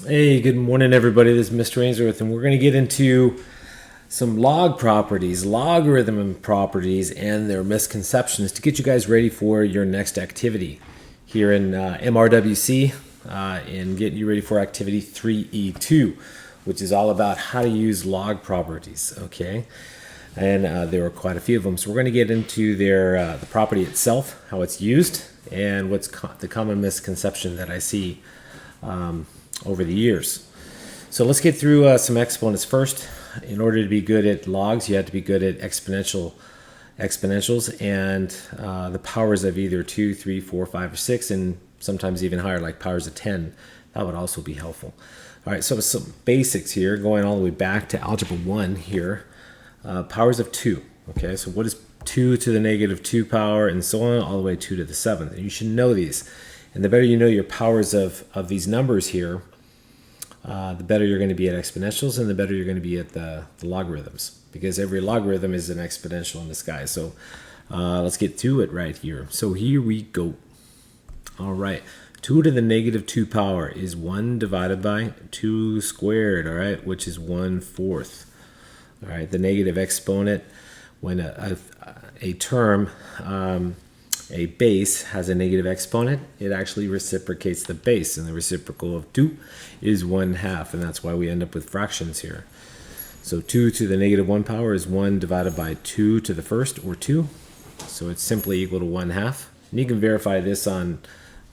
Hey, good morning, everybody. This is Mr. Aynesworth, and we're going to get into some log properties, logarithm properties, and their misconceptions to get you guys ready for your next activity here in MRWC and getting you ready for activity 3E2, which is all about how to use log properties, okay? And there are quite a few of them. So we're going to get into the property itself, how it's used, and what's the common misconception that I see over the years. So let's get through some exponents first. In order to be good at logs, you have to be good at exponentials and the powers of either 2, 3, 4, 5, or 6, and sometimes even higher, like powers of 10. That would also be helpful. All right, so some basics here, going all the way back to algebra 1 here. Powers of 2. Okay, so what is 2 to the negative 2 power, and so on, all the way 2 to the 7th. And you should know these. And the better you know your powers of these numbers here, the better you're going to be at exponentials, and the better you're going to be at the logarithms, because every logarithm is an exponential in disguise. So let's get to it right here. So here we go. All right. 2 to the negative 2 power is 1 divided by 2 squared, all right, which is 1/4. All right, the negative exponent, when a term, a base has a negative exponent, it actually reciprocates the base, and the reciprocal of 2 is 1/2, and that's why we end up with fractions here. So 2 to the negative 1 power is 1 divided by 2 to the first, or 2. So it's simply equal to 1/2. And you can verify this on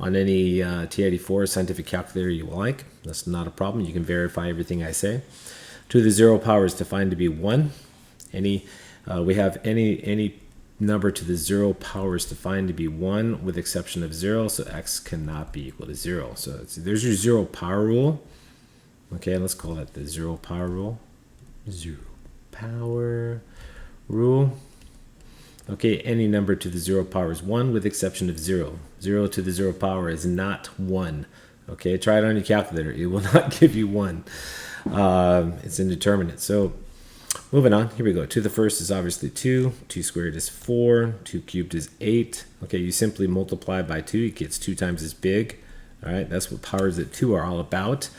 any T84 scientific calculator you like. That's not a problem. You can verify everything I say. 2 to the 0 power is defined to be 1. We have any number to the 0 power is defined to be 1 with exception of 0, so x cannot be equal to 0. So there's your 0 power rule. Okay, let's call that the 0 power rule. 0 power rule. Okay, any number to the 0 power is 1 with exception of 0. 0 to the 0 power is not 1. Okay, try it on your calculator. It will not give you 1. It's indeterminate. So moving on, here we go. 2 to the first is obviously 2. 2 squared is 4. 2 cubed is 8. Okay, you simply multiply by 2. It gets 2 times as big. All right, that's what powers of 2 are all about.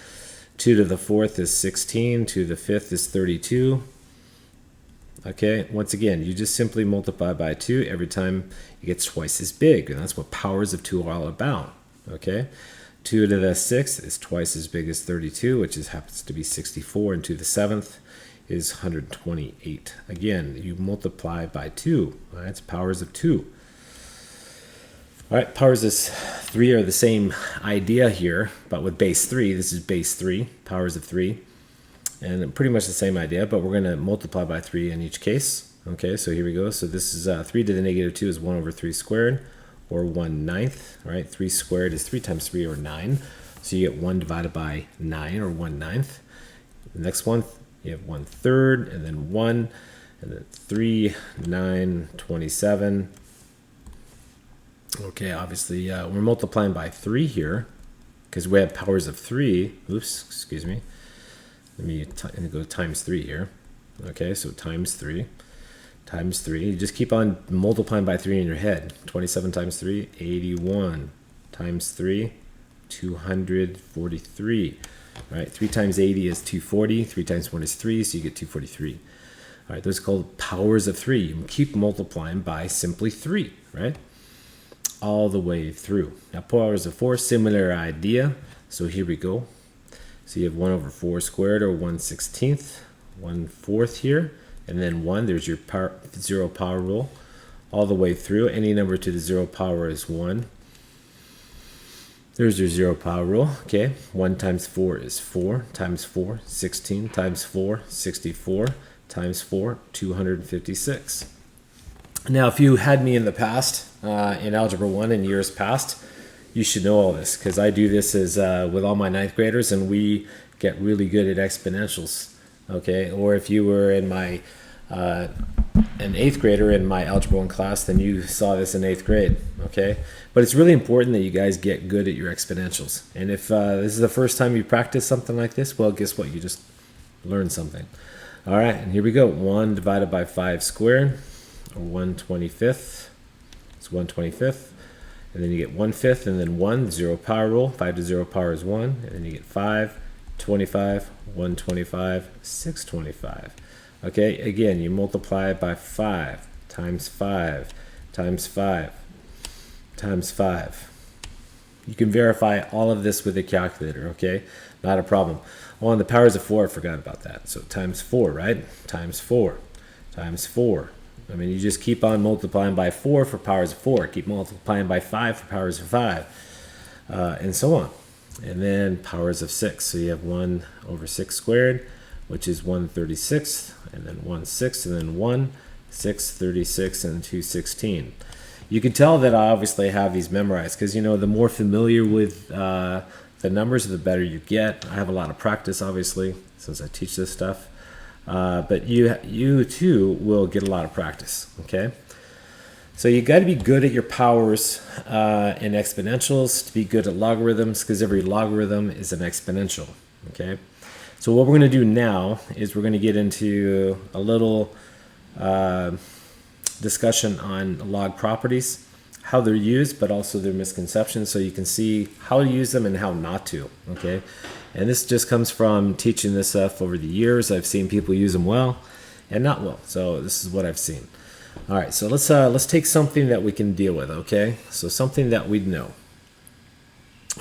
2 to the 4th is 16. 2 to the 5th is 32. Okay, once again, you just simply multiply by 2 every time it gets twice as big, and that's what powers of 2 are all about. Okay, 2 to the 6th is twice as big as 32, which happens to be 64, and 2 to the 7th is 128. Again, you multiply by 2. All right, it's powers of 2. All right, powers of 3 are the same idea here, but with base 3. This is base 3, powers of 3. And pretty much the same idea, but we're going to multiply by 3 in each case. Okay, so here we go. So this is 3 to the negative 2 is 1 over 3 squared, or 1/9. Right, 3 squared is 3 times 3, or 9. So you get 1 divided by 9, or 1/9. The next one, you have 1/3, and then 1, and then 3, 9, 27. Okay, obviously we're multiplying by 3 here, because we have powers of 3. Oops, excuse me. Let me go times 3 here. Okay, so times 3. Times 3. You just keep on multiplying by 3 in your head. 27 times 3, 81. Times 3, 243. All right, 3 times 80 is 240. 3 times 1 is 3, so you get 243. All right, those are called powers of 3. You keep multiplying by simply 3, right? All the way through. Now, powers of 4, similar idea. So here we go. So you have 1 over 4 squared, or 1/16, 1/4 here, and then 1. There's your 0 power rule all the way through. Any number to the 0 power is 1. There's your 0 power rule. Okay, 1 times 4 is 4, times 4, 16, times 4, 64, times 4, 256. Now, if you had me in the past, in Algebra 1 in years past, you should know all this, because I do this with all my 9th graders, and we get really good at exponentials. Okay, or if you were in my an 8th grader in my Algebra 1 class, then you saw this in 8th grade. Okay, but it's really important that you guys get good at your exponentials. And if this is the first time you practice something like this, well, guess what? You just learned something. All right, and here we go. 1 divided by 5 squared, or 1/25. It's 1/25. And then you get 1/5, and then 1, 0 power rule. 5 to 0 power is 1. And then you get 5, 25, 125, 625. Okay, again, you multiply it by 5 times 5 times 5 times 5. You can verify all of this with a calculator, okay? Not a problem. Oh, and the powers of 4, I forgot about that. So times 4, right? Times 4 times 4. I mean, you just keep on multiplying by 4 for powers of 4. Keep multiplying by 5 for powers of 5. And so on. And then powers of 6. So you have 1 over 6 squared, which is 1/36, and then 1/6, and then 1, 6/36, and 2/16. You can tell that I obviously have these memorized because, you know, the more familiar with the numbers, the better you get. I have a lot of practice, obviously, since I teach this stuff. But you too will get a lot of practice, okay? So you got to be good at your powers in exponentials to be good at logarithms, because every logarithm is an exponential, okay? So what we're going to do now is we're going to get into a little discussion on log properties, how they're used, but also their misconceptions, so you can see how to use them and how not to, okay? And this just comes from teaching this stuff over the years. I've seen people use them well and not well, so this is what I've seen. All right, so let's take something that we can deal with, okay? So something that we know.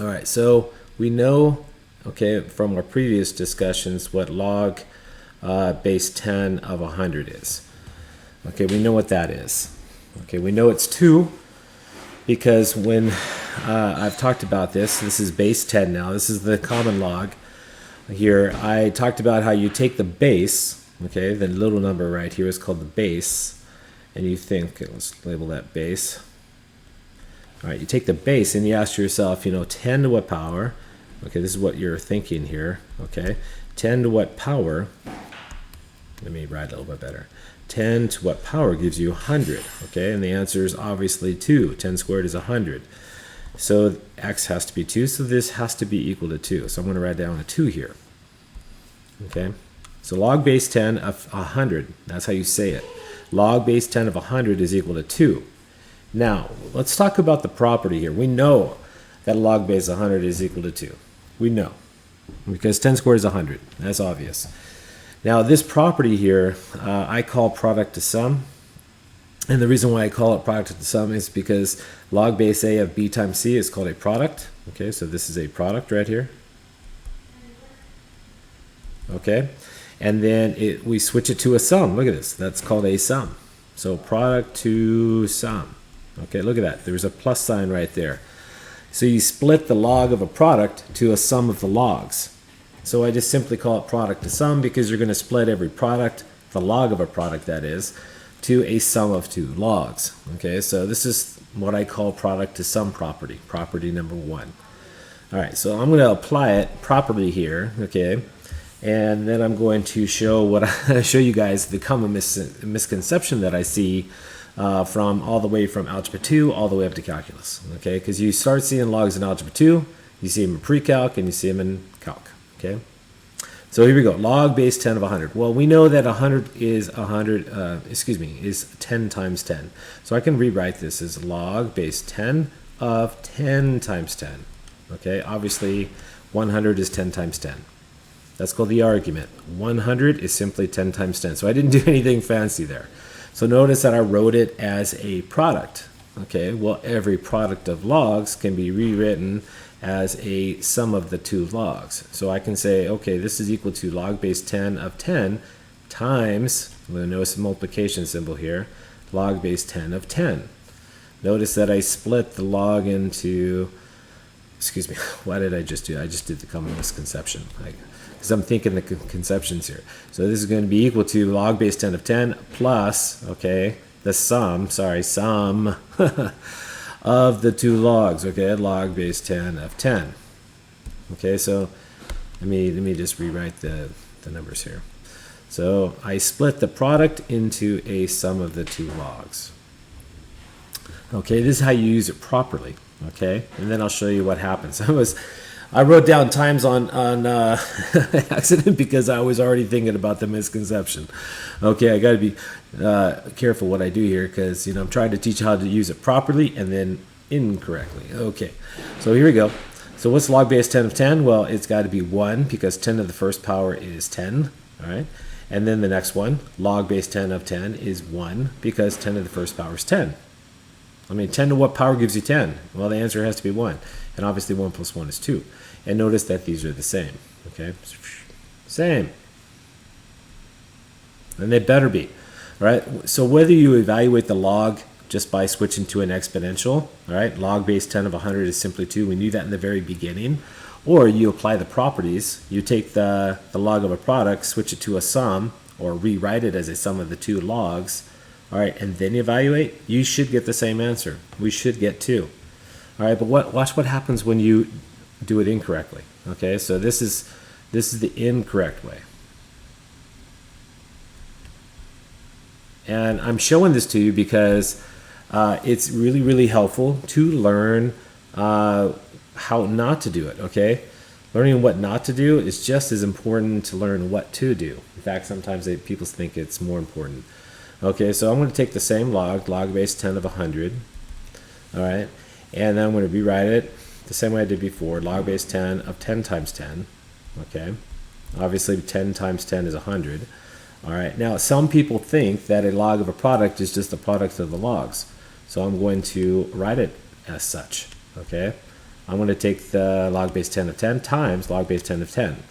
All right, so we know, okay, from our previous discussions what log base 10 of 100 is. Okay, we know what that is. Okay, we know it's 2 because when I've talked about this is base 10 now. This is the common log. Here, I talked about how you take the base, okay, the little number right here is called the base, and you think, okay, let's label that base. All right, you take the base and you ask yourself, you know, 10 to what power? Okay, this is what you're thinking here, okay? 10 to what power? Let me write a little bit better. 10 to what power gives you 100, okay? And the answer is obviously 2. 10 squared is 100. So x has to be 2, so this has to be equal to 2. So I'm going to write down a 2 here, okay? So log base 10 of 100, that's how you say it. Log base 10 of 100 is equal to 2. Now, let's talk about the property here. We know that log base 100 is equal to 2. We know, because 10 squared is 100. That's obvious. Now, this property here, I call product to sum. And the reason why I call it product to sum is because log base A of B times C is called a product. Okay, so this is a product right here. Okay, and then we switch it to a sum. Look at this. That's called a sum. So product to sum. Okay, look at that. There's a plus sign right there. So you split the log of a product to a sum of the logs. So I just simply call it product to sum because you're going to split every product, the log of a product that is, to a sum of 2 logs. Okay, so this is what I call product to sum property, property number 1. All right, so I'm going to apply it properly here, okay, and then I'm going to show you guys the common misconception that I see from all the way from Algebra 2 all the way up to Calculus, okay, because you start seeing logs in Algebra 2, you see them in Pre-Calc, and you see them in Calc. Okay, so here we go. Log base 10 of 100. Well, we know that 100 is 10 times 10. So I can rewrite this as log base 10 of 10 times 10. Okay, obviously 100 is 10 times 10. That's called the argument. 100 is simply 10 times 10. So I didn't do anything fancy there. So notice that I wrote it as a product. Okay, well, every product of logs can be rewritten as a sum of the 2 logs. So I can say, okay, this is equal to log base 10 of 10 times, I'm going to notice the multiplication symbol here, log base 10 of 10. Notice that I split the log into, excuse me, what did I just do? I just did the common misconception, because I'm thinking the conceptions here. So this is going to be equal to log base 10 of 10 plus, okay, the sum of the 2 logs, okay, log base 10 of 10. Okay, so let me just rewrite the numbers here. So I split the product into a sum of the 2 logs. Okay, this is how you use it properly, okay, and then I'll show you what happens. I wrote down times on accident because I was already thinking about the misconception. Okay, I got to be careful what I do here because, you know, I'm trying to teach how to use it properly and then incorrectly. Okay, so here we go. So what's log base 10 of 10? Well, it's got to be 1 because 10 to the first power is 10, all right? And then the next one, log base 10 of 10 is 1 because 10 to the first power is 10. I mean, 10 to what power gives you 10? Well, the answer has to be 1. And obviously 1 plus 1 is 2. And notice that these are the same, okay? Same. And they better be, all right? So whether you evaluate the log just by switching to an exponential, all right? Log base 10 of 100 is simply 2. We knew that in the very beginning. Or you apply the properties. You take the log of a product, switch it to a sum, or rewrite it as a sum of the two logs, all right, and then evaluate. You should get the same answer. We should get 2. All right, but watch what happens when you do it incorrectly. Okay, so this is the incorrect way. And I'm showing this to you because it's really, really helpful to learn how not to do it, okay? Learning what not to do is just as important to learn what to do. In fact, sometimes people think it's more important. Okay, so I'm going to take the same log base 10 of 100, all right? And then I'm going to rewrite it the same way I did before, log base 10 of 10 times 10, okay? Obviously, 10 times 10 is 100. All right, now some people think that a log of a product is just the product of the logs. So I'm going to write it as such, okay? I'm going to take the log base 10 of 10 times log base 10 of 10.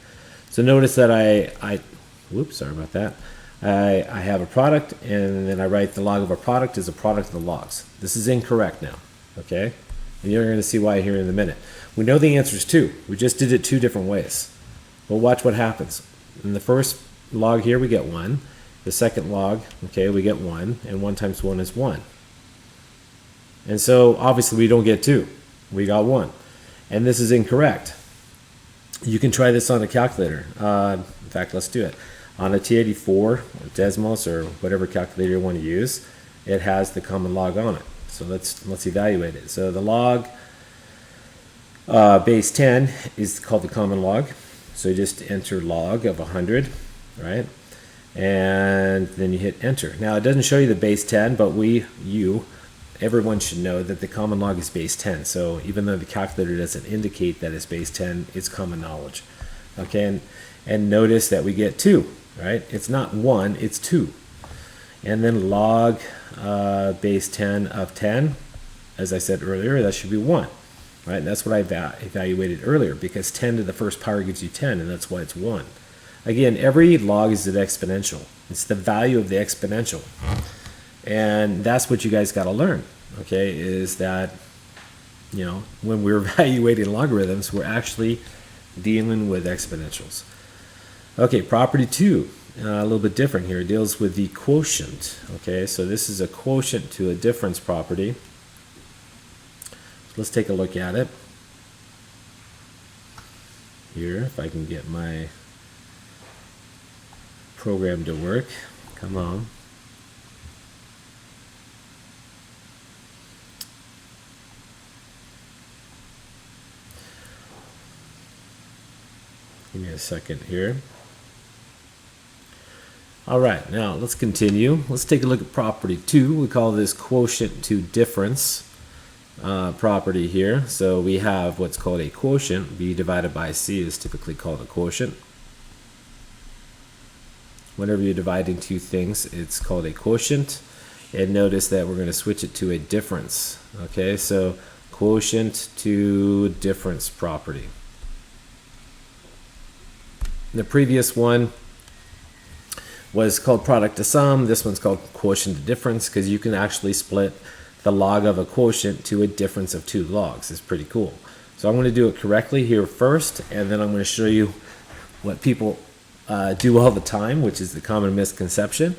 So notice that whoops, sorry about that. I have a product, and then I write the log of a product as a product of the logs. This is incorrect now, okay? And you're going to see why here in a minute. We know the answer is 2. We just did it 2 different ways. Well, watch what happens. In the first log here, we get 1. The second log, okay, we get 1, and 1 times 1 is 1. And so, obviously, we don't get 2. We got 1. And this is incorrect. You can try this on a calculator. In fact, let's do it. On a T84, or Desmos, or whatever calculator you want to use, it has the common log on it. So let's evaluate it. So the log base 10 is called the common log. So you just enter log of 100, right? And then you hit enter. Now it doesn't show you the base 10, but everyone should know that the common log is base 10. So even though the calculator doesn't indicate that it's base 10, it's common knowledge. Okay, and notice that we get 2, right? It's not 1, it's 2. And then log base 10 of 10, as I said earlier, that should be 1. Right? And that's what I evaluated earlier, because 10 to the first power gives you 10, and that's why it's 1. Again, every log is an exponential. It's the value of the exponential. And that's what you guys got to learn, okay, is that, when we're evaluating logarithms, we're actually dealing with exponentials. Okay, property 2, a little bit different here. It deals with the quotient, okay? So this is a quotient to a difference property. Let's take a look at it here, if I can get my program to work. Come on. Give me a second here. All right, now let's continue. Let's take a look at property 2. We call this quotient to difference property here. So we have what's called a quotient. B divided by C is typically called a quotient. Whenever you're dividing two things, it's called a quotient. And notice that we're going to switch it to a difference. Okay, so quotient to difference property. The previous one was called product to sum. This one's called quotient to difference, because you can actually split the log of a quotient to a difference of 2 logs. It's pretty cool. So I'm going to do it correctly here first, and then I'm going to show you what people do all the time, which is the common misconception,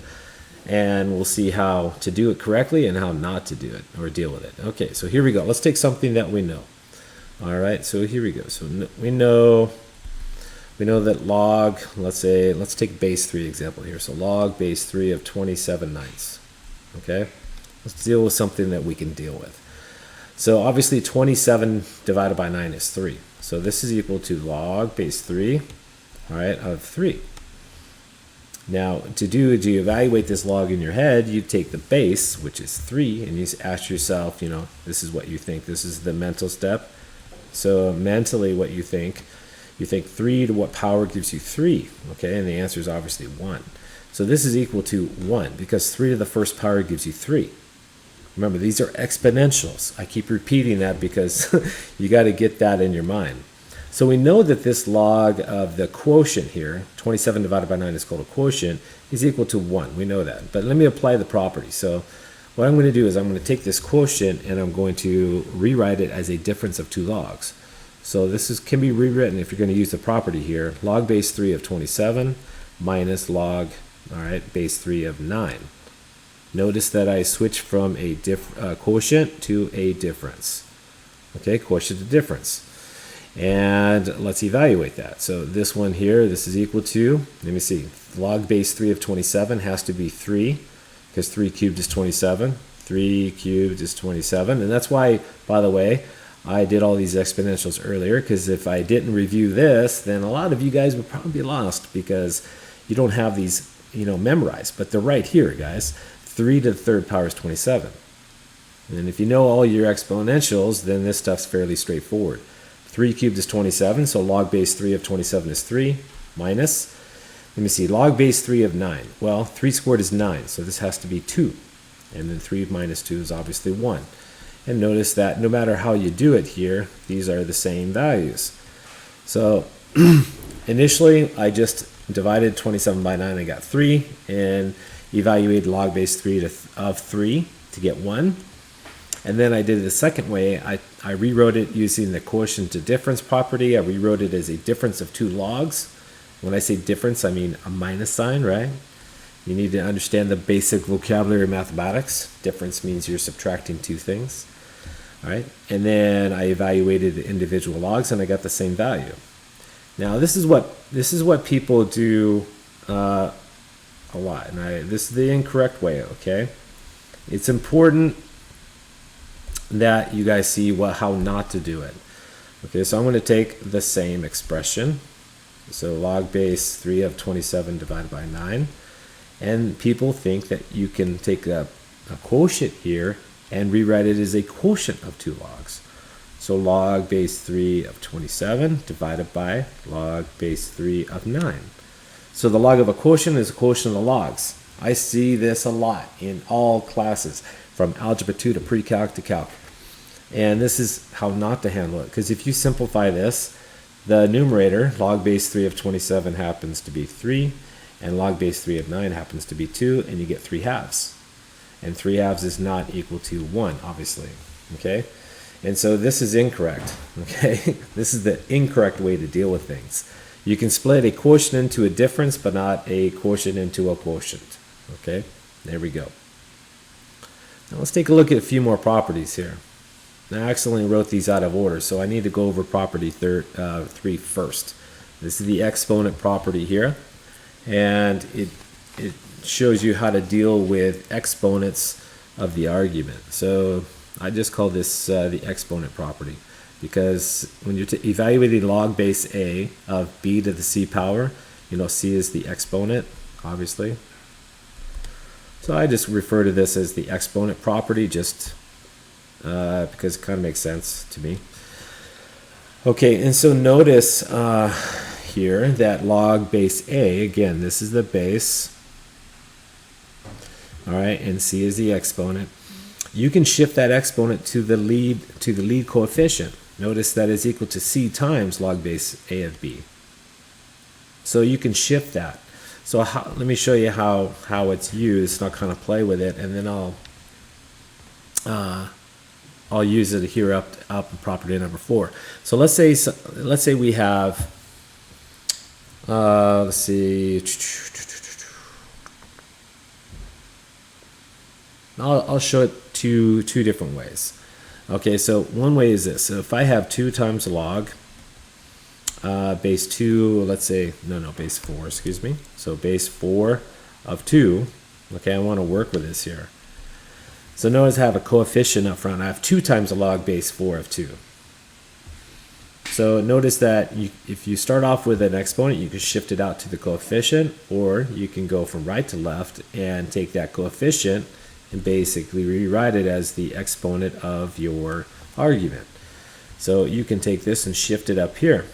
and we'll see how to do it correctly and how not to do it or deal with it. Okay, so here we go. Let's take something that we know. All right, so here we go. So we know that log, let's take base 3 example here. So log base 3 of 27/9. Okay, let's deal with something that we can deal with. So obviously 27 divided by 9 is 3. So this is equal to log base 3, all right, of 3. Now to evaluate this log in your head, you take the base, which is 3, and you ask yourself, this is what you think. This is the mental step. So mentally what you think 3 to what power gives you 3, okay? And the answer is obviously 1. So this is equal to 1 because 3 to the first power gives you 3. Remember, these are exponentials. I keep repeating that because you got to get that in your mind. So we know that this log of the quotient here, 27 divided by 9 is called a quotient, is equal to 1. We know that. But let me apply the property. So what I'm going to do is I'm going to take this quotient and I'm going to rewrite it as a difference of 2 logs. So this can be rewritten if you're going to use the property here. Log base 3 of 27 minus log, base 3 of 9. Notice that I switched from a quotient to a difference. Okay, quotient to difference. And let's evaluate that. So this one here, this is equal to, let me see, log base 3 of 27 has to be 3, because 3 cubed is 27. 3 cubed is 27. And that's why, by the way, I did all these exponentials earlier, because if I didn't review this, then a lot of you guys would probably be lost because you don't have these, memorized. But they're right here, guys. 3 to the third power is 27. And if you know all your exponentials, then this stuff's fairly straightforward. 3 cubed is 27, so log base 3 of 27 is 3, minus, let me see, log base 3 of 9. Well, 3 squared is 9, so this has to be 2. And then 3 minus 2 is obviously 1. And notice that no matter how you do it here, these are the same values. So initially, I just divided 27 by 9, I got 3, and evaluated log base 3 of 3 to get 1. And then I did it the second way. I rewrote it using the quotient to difference property. I rewrote it as a difference of 2 logs. When I say difference, I mean a minus sign, right? You need to understand the basic vocabulary of mathematics. Difference means you're subtracting 2 things. All right. And then I evaluated the individual logs and I got the same value. Now this is what people do a lot. And this is the incorrect way, okay? It's important that you guys see how not to do it. Okay, so I'm going to take the same expression. So log base 3 of 27 divided by 9. And people think that you can take a quotient here and rewrite it as a quotient of 2 logs. So log base 3 of 27 divided by log base 3 of 9. So the log of a quotient is a quotient of the logs. I see this a lot in all classes, from algebra 2 to pre-calc to calc. And this is how not to handle it, because if you simplify this, the numerator, log base 3 of 27 happens to be 3, and log base 3 of 9 happens to be 2, and you get 3 halves. And 3 halves is not equal to 1, obviously. Okay? And so this is incorrect. Okay? This is the incorrect way to deal with things. You can split a quotient into a difference, but not a quotient into a quotient. Okay? There we go. Now let's take a look at a few more properties here. Now, I accidentally wrote these out of order, so I need to go over property 3 first. This is the exponent property here, and it shows you how to deal with exponents of the argument. So I just call this the exponent property, because when you're evaluating log base a of b to the c power, c is the exponent, obviously. So I just refer to this as the exponent property, just because it kind of makes sense to me. Okay, and so notice here that log base a, again, this is the base, all right, and c is the exponent. You can shift that exponent to the lead coefficient. Notice that is equal to c times log base a of b. So you can shift that. So let me show you how it's used. I'll kind of play with it, and then I'll use it here up in property number 4. So let's say we have let's see. I'll show it two different ways. Okay, so one way is this. So if I have 2 times log base 2, let's say, base 4, excuse me. So base 4 of 2, okay, I want to work with this here. So notice I have a coefficient up front. I have 2 times the log base 4 of 2. So notice that if you start off with an exponent, you can shift it out to the coefficient, or you can go from right to left and take that coefficient and basically rewrite it as the exponent of your argument. So you can take this and shift it up here.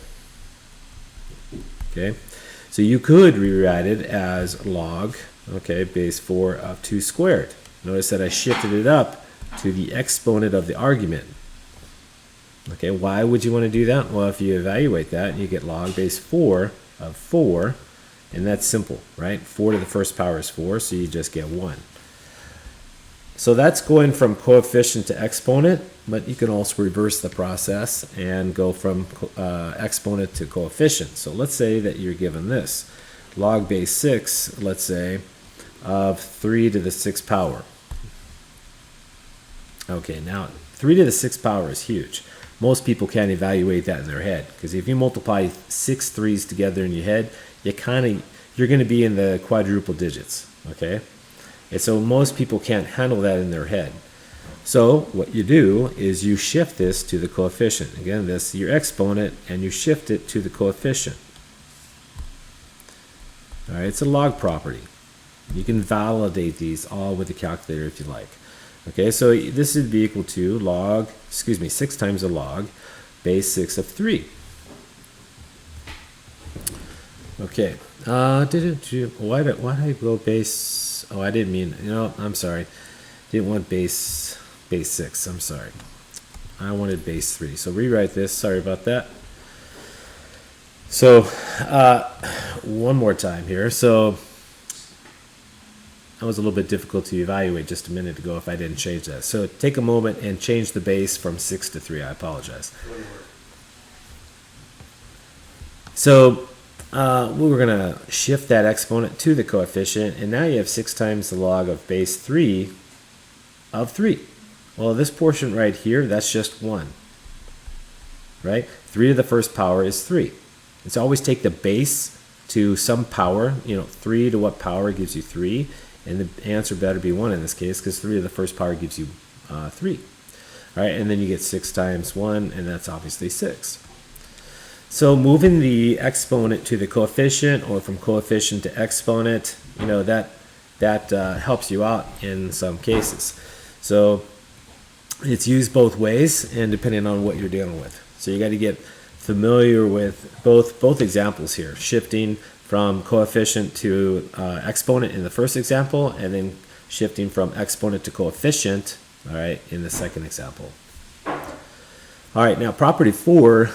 Okay, so you could rewrite it as log, okay, base 4 of 2 squared. Notice that I shifted it up to the exponent of the argument. Okay, why would you want to do that? Well, if you evaluate that, you get log base 4 of 4, and that's simple, right? 4 to the first power is 4, so you just get 1. So that's going from coefficient to exponent, but you can also reverse the process and go from exponent to coefficient. So let's say that you're given this, log base 6, let's say, of 3 to the 6th power. Okay, now 3 to the 6th power is huge. Most people can't evaluate that in their head, because if you multiply 6 3's together in your head, you're going to be in the quadruple digits, okay? And so most people can't handle that in their head. So what you do is you shift this to the coefficient. Again, this is your exponent, and you shift it to the coefficient. All right, it's a log property. You can validate these all with the calculator if you like. Okay, so this would be equal to 6 times the log base 6 of 3. Okay, why did I go base? Oh, I didn't mean, I'm sorry. Didn't want base 6, I'm sorry. I wanted base 3. So rewrite this, sorry about that. So one more time here. So that was a little bit difficult to evaluate just a minute ago if I didn't change that. So take a moment and change the base from 6 to 3. I apologize. So we're going to shift that exponent to the coefficient, and now you have 6 times the log of base 3 of 3. Well, this portion right here, that's just 1. Right? 3 to the first power is 3. It's always take the base to some power. 3 to what power gives you 3? And the answer better be 1 in this case, because 3 to the first power gives you 3. All right, and then you get 6 times 1, and that's obviously 6. So moving the exponent to the coefficient, or from coefficient to exponent, that helps you out in some cases. So it's used both ways, and depending on what you're dealing with. So you got to get familiar with both examples here, shifting from coefficient to exponent in the first example, and then shifting from exponent to coefficient, all right, in the second example. All right, now property 4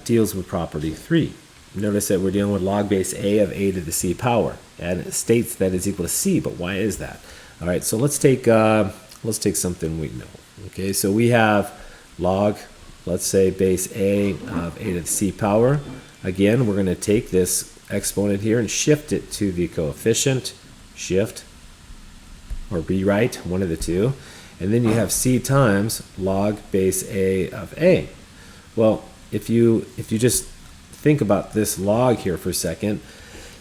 deals with property 3. Notice that we're dealing with log base a of a to the c power, and it states that it's equal to c, but why is that? All right, so let's take something we know. Okay, so we have log, let's say base a of a to the c power. Again, we're going to take this exponent here and shift it to the coefficient, shift, or rewrite, one of the two, and then you have c times log base a of a. Well, if you just think about this log here for a second,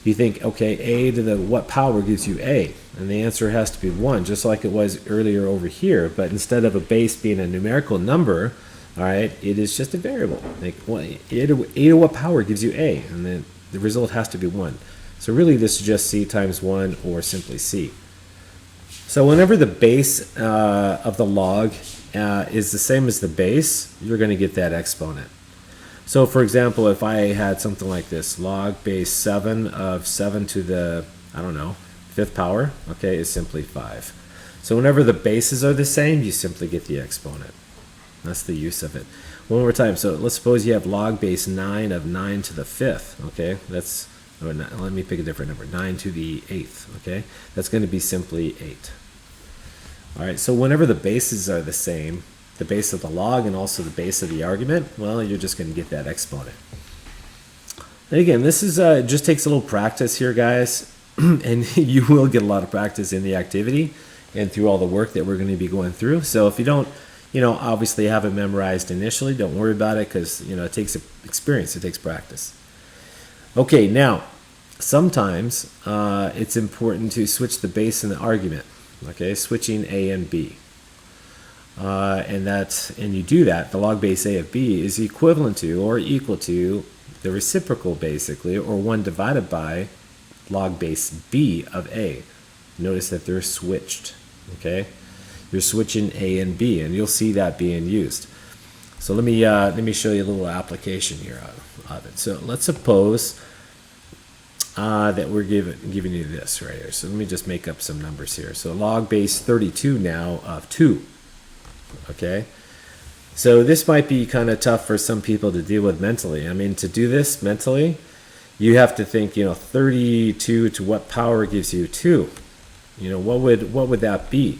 you think, okay, a to the what power gives you a? And the answer has to be 1, just like it was earlier over here, but instead of a base being a numerical number, all right, it is just a variable. Like, a to what power gives you a? And then the result has to be 1. So really this is just c times 1, or simply c. So whenever the base of the log is the same as the base, you're going to get that exponent. So for example, if I had something like this, log base 7 of 7 to the, 5th power, okay, is simply 5. So whenever the bases are the same, you simply get the exponent. That's the use of it. One more time. So let's suppose you have log base 9 of 9 to the 5th. Okay, let me pick a different number. 9 to the 8th. Okay, that's going to be simply 8. All right. So whenever the bases are the same, the base of the log and also the base of the argument, well, you're just going to get that exponent. And again, this is just takes a little practice here, guys, and you will get a lot of practice in the activity and through all the work that we're going to be going through. So if you don't, obviously have it memorized initially, don't worry about it, because, it takes experience, it takes practice. Okay, now, sometimes it's important to switch the base and the argument, okay, switching a and b. And you do that, the log base a of b is equivalent to or equal to the reciprocal, basically, or 1 divided by log base b of a. Notice that they're switched, okay? You're switching a and b, and you'll see that being used. So let me show you a little application here of it. So let's suppose that we're giving you this right here. So let me just make up some numbers here. So log base 32 now of 2. Okay. So this might be kind of tough for some people to deal with mentally. I mean, to do this mentally, you have to think, 32 to what power gives you 2? What would that be?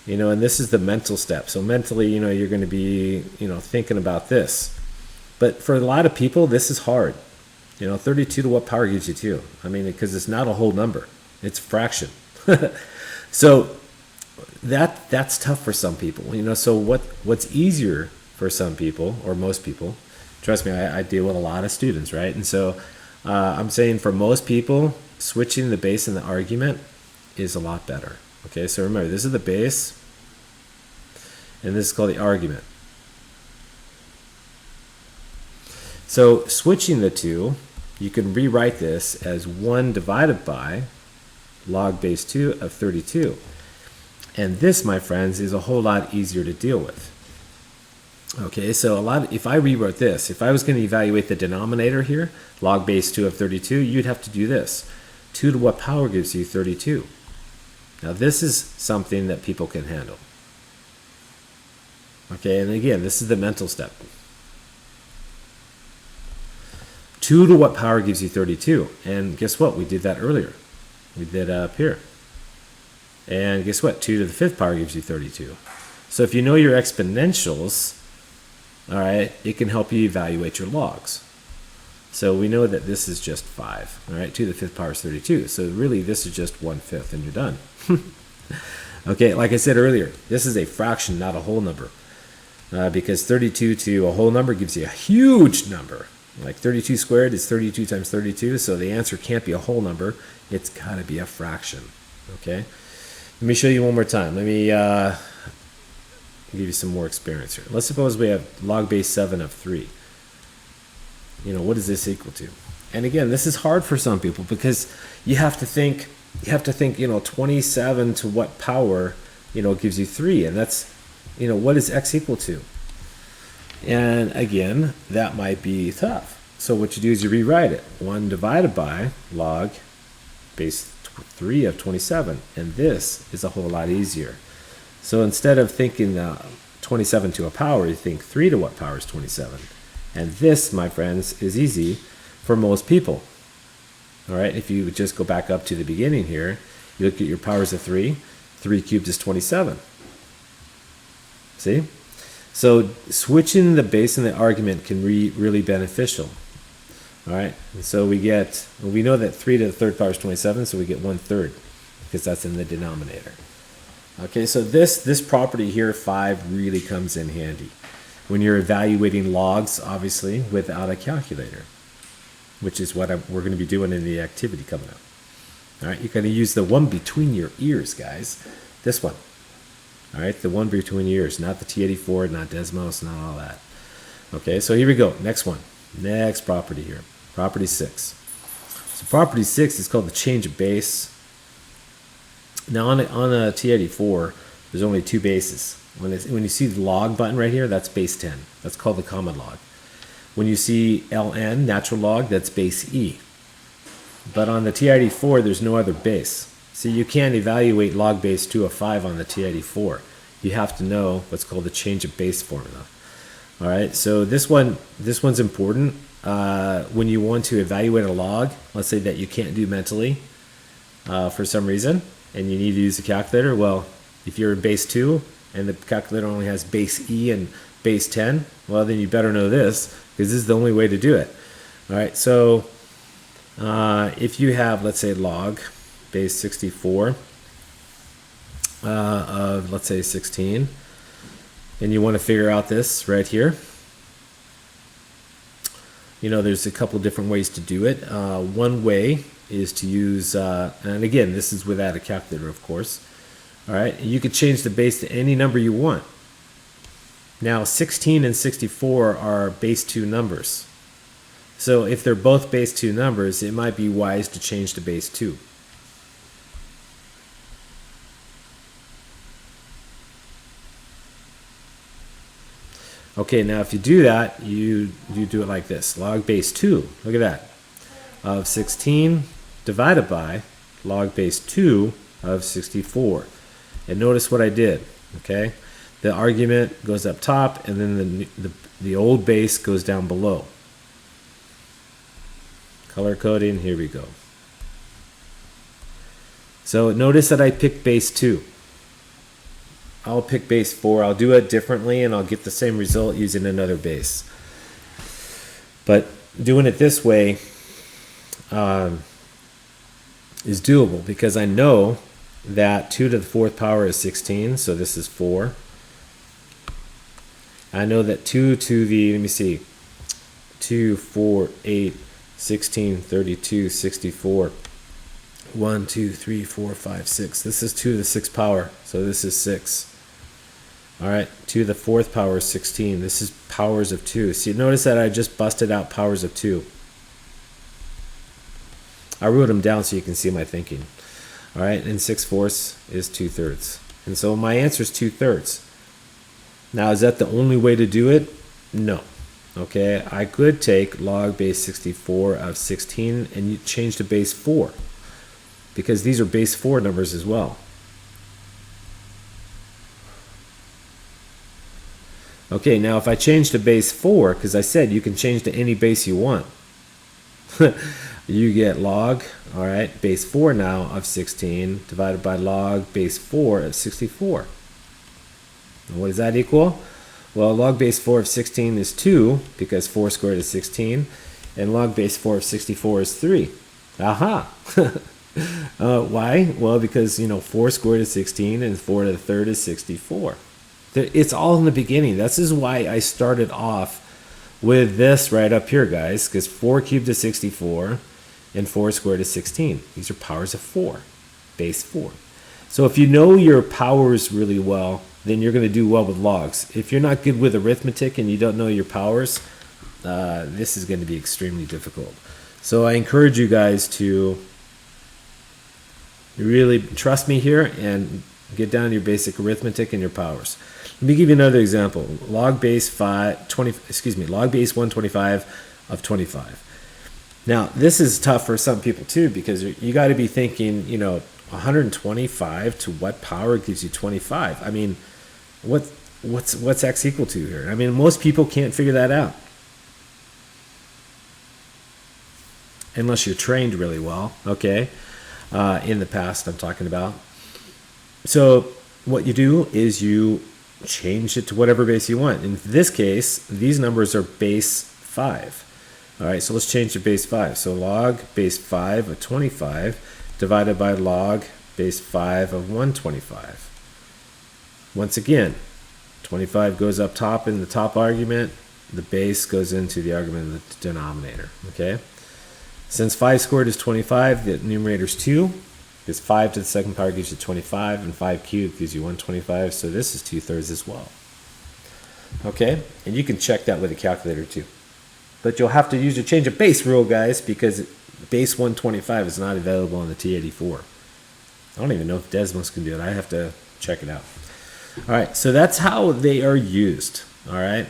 And this is the mental step. So mentally, you're going to be, thinking about this. But for a lot of people, this is hard. 32 to what power gives you 2? I mean, because it's not a whole number. It's a fraction. So that's tough for some people. So what's easier for some people, or most people, trust me, I deal with a lot of students, right? And so I'm saying for most people, switching the base in the argument is a lot better. Okay, so remember, this is the base, and this is called the argument. So switching the two, you can rewrite this as 1 divided by log base 2 of 32. And this, my friends, is a whole lot easier to deal with. Okay, so if I rewrote this, if I was going to evaluate the denominator here, log base 2 of 32, you'd have to do this. 2 to what power gives you 32? Now this is something that people can handle. Okay, and again, this is the mental step. 2 to what power gives you 32? And guess what? We did that earlier. We did up here. And guess what? 2 to the 5th power gives you 32. So if you know your exponentials, all right, it can help you evaluate your logs. So we know that this is just 5. All right, 2 to the 5th power is 32. So really, this is just 1/5, and you're done. Okay, like I said earlier, this is a fraction, not a whole number. Because 32 to a whole number gives you a huge number. Like 32 squared is 32 times 32, so the answer can't be a whole number. It's got to be a fraction. Okay? Let me show you one more time. Let me give you some more experience here. Let's suppose we have log base 7 of 3. What is this equal to? And again, this is hard for some people because you have to think, 27 to what power, gives you 3. And that's, what is x equal to? And again, that might be tough. So what you do is you rewrite it. 1 divided by log base 3 of 27. And this is a whole lot easier. So instead of thinking 27 to a power, you think 3 to what power is 27. And this, my friends, is easy for most people. All right, if you just go back up to the beginning here, you look at your powers of 3. 3 cubed is 27. See? So switching the base and the argument can be really beneficial. All right, and so we know that 3 to the 3rd power is 27, so we get 1/3 because that's in the denominator. Okay, so this property here, 5, really comes in handy when you're evaluating logs, obviously, without a calculator, which is what we're going to be doing in the activity coming up. All right, you're going to use the one between your ears, guys. This one. All right, the one between your ears, not the T84, not Desmos, not all that. Okay, so here we go. Next one. Next property here. Property 6. So property 6 is called the change of base. Now on a T84, there's only 2 bases. When you see the log button right here, that's base 10. That's called the common log. When you see ln, natural log, that's base E. But on the T84, there's no other base. So you can't evaluate log base 2 of 5 on the T84. You have to know what's called the change of base formula. All right, so this one's important. When you want to evaluate a log, let's say that you can't do mentally for some reason, and you need to use a calculator. Well, if you're in base 2 and the calculator only has base E and base 10, well, then you better know this because this is the only way to do it. All right, so if you have, let's say, log base 64 of, let's say, 16, and you want to figure out this right here, there's a couple different ways to do it. One way is to use, and again, this is without a calculator, of course. All right, you could change the base to any number you want. Now, 16 and 64 are base 2 numbers. So if they're both base 2 numbers, it might be wise to change to base 2. Okay, now if you do that, you do it like this. Log base 2, look at that, of 16 divided by log base 2 of 64. And notice what I did, okay? The argument goes up top, and then the old base goes down below. Color coding, here we go. So notice that I picked base 2. I'll pick base 4. I'll do it differently, and I'll get the same result using another base. But doing it this way is doable because I know that 2 to the 4th power is 16, so this is 4. I know that 2 to the, let me see, 2, 4, 8, 16, 32, 64. 1, 2, 3, 4, 5, 6. This is 2 to the 6th power, so this is 6. All right, 2 to the 4th power is 16. This is powers of 2. See, notice that I just busted out powers of 2. I wrote them down so you can see my thinking. All right, and 6/4 is 2/3. And so my answer is 2/3. Now, is that the only way to do it? No. Okay, I could take log base 64 of 16 and you change to base 4 because these are base 4 numbers as well. Okay, now if I change to base 4, because I said you can change to any base you want, you get log, all right, base 4 now of 16 divided by log base 4 of 64. And what does that equal? Well, log base 4 of 16 is 2, because 4 squared is 16, and log base 4 of 64 is 3. Aha! Why? Well, because, 4 squared is 16, and 4 to the 3rd is 64. It's all in the beginning. This is why I started off with this right up here, guys, because 4 cubed is 64, and 4 squared is 16. These are powers of 4, base 4. So if you know your powers really well, then you're going to do well with logs. If you're not good with arithmetic and you don't know your powers, this is going to be extremely difficult. So I encourage you guys to really trust me here and get down to your basic arithmetic and your powers. Let me give you another example. Log base 125 of 25. Now, this is tough for some people too, because you got to be thinking, 125 to what power gives you 25? I mean, what's x equal to here? I mean, most people can't figure that out. Unless you're trained really well, okay? In the past, I'm talking about. So what you do is you change it to whatever base you want. In this case, these numbers are base 5. All right, so let's change to base 5. So log base 5 of 25 divided by log base 5 of 125. Once again, 25 goes up top in the top argument. The base goes into the argument of the denominator, okay? Since 5 squared is 25, the numerator is 2. Because 5 to the 2nd power gives you 25, and 5 cubed gives you 125, so this is 2/3 as well. Okay? And you can check that with a calculator too. But you'll have to use your change of base rule, guys, because base 125 is not available on the T84. I don't even know if Desmos can do it. I have to check it out. All right, so that's how they are used. All right?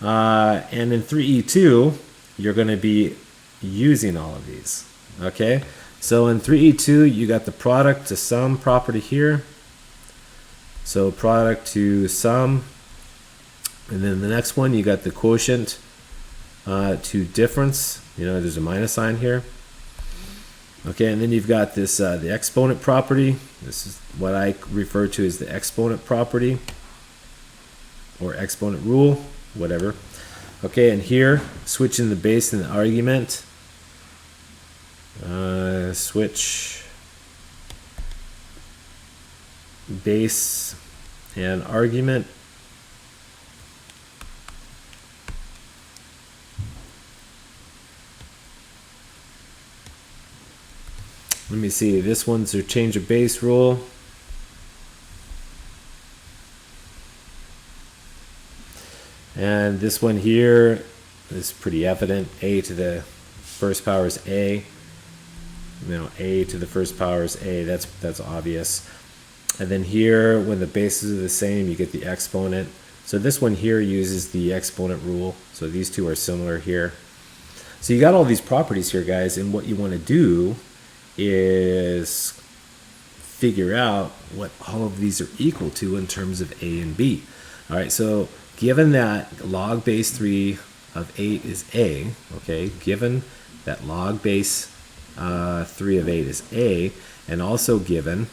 And in 3E2, you're going to be using all of these. Okay? So in 3E2, you got the product to sum property here. So product to sum. And then the next one, you got the quotient to difference. There's a minus sign here. Okay, and then you've got this the exponent property. This is what I refer to as the exponent property or exponent rule, whatever. Okay, and here, switching the base and the argument. Switch base and argument. Let me see, this one's a change of base rule. And this one here is pretty evident. A to the first power is A. A to the first power is A. That's obvious. And then here, when the bases are the same, you get the exponent. So this one here uses the exponent rule. So these two are similar here. So you got all these properties here, guys, and what you want to do is figure out what all of these are equal to in terms of A and B. All right, so given that log base 3 of 8 is A, okay, given that log base 3 of 8 is A, and also given,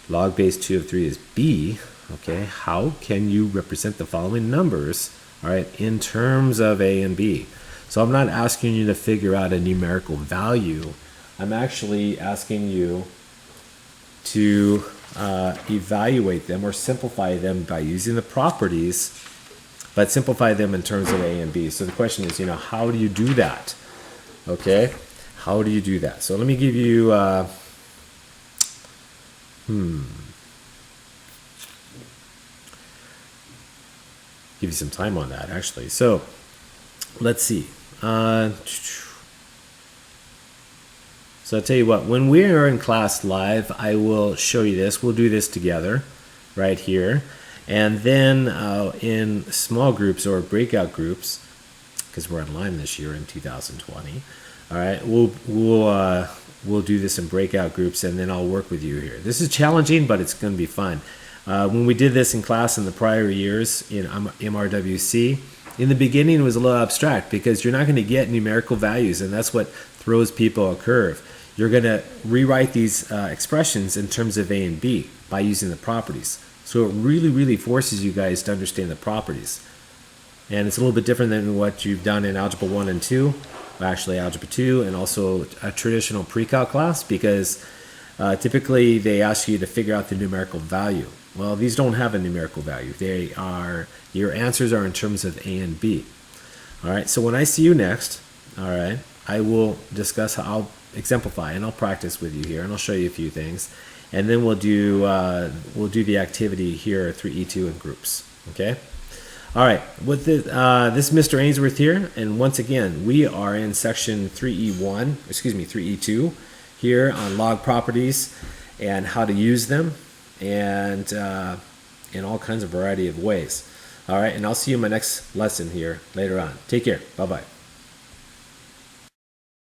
log base 2 of 3 is B, okay, how can you represent the following numbers, all right, in terms of A and B? So I'm not asking you to figure out a numerical value. I'm actually asking you to evaluate them or simplify them by using the properties, but simplify them in terms of A and B. So the question is, how do you do that? Okay, how do you do that? So let me give you, give you some time on that, actually. So let's see. So I'll tell you what, when we are in class live, I will show you this. We'll do this together right here. And then in small groups or breakout groups, because we're online this year in 2020, all right, we'll do this in breakout groups, and then I'll work with you here. This is challenging, but it's going to be fun. When we did this in class in the prior years in MRWC, in the beginning it was a little abstract because you're not going to get numerical values, and that's what throws people a curve. You're going to rewrite these expressions in terms of A and B by using the properties. So it really, really forces you guys to understand the properties. And it's a little bit different than what you've done in Algebra 1 and 2, actually Algebra 2, and also a traditional pre-calc class, because typically they ask you to figure out the numerical value. Well, these don't have a numerical value. Your answers are in terms of A and B. All right, so when I see you next, all right, I will discuss how I'll exemplify, and I'll practice with you here, and I'll show you a few things, and then we'll do the activity here, 3E2 in groups. Okay. All right. With this is Mr. Aynesworth here, and once again, we are in section 3E2 here on log properties and how to use them, and in all kinds of variety of ways. All right, and I'll see you in my next lesson here later on. Take care. Bye-bye.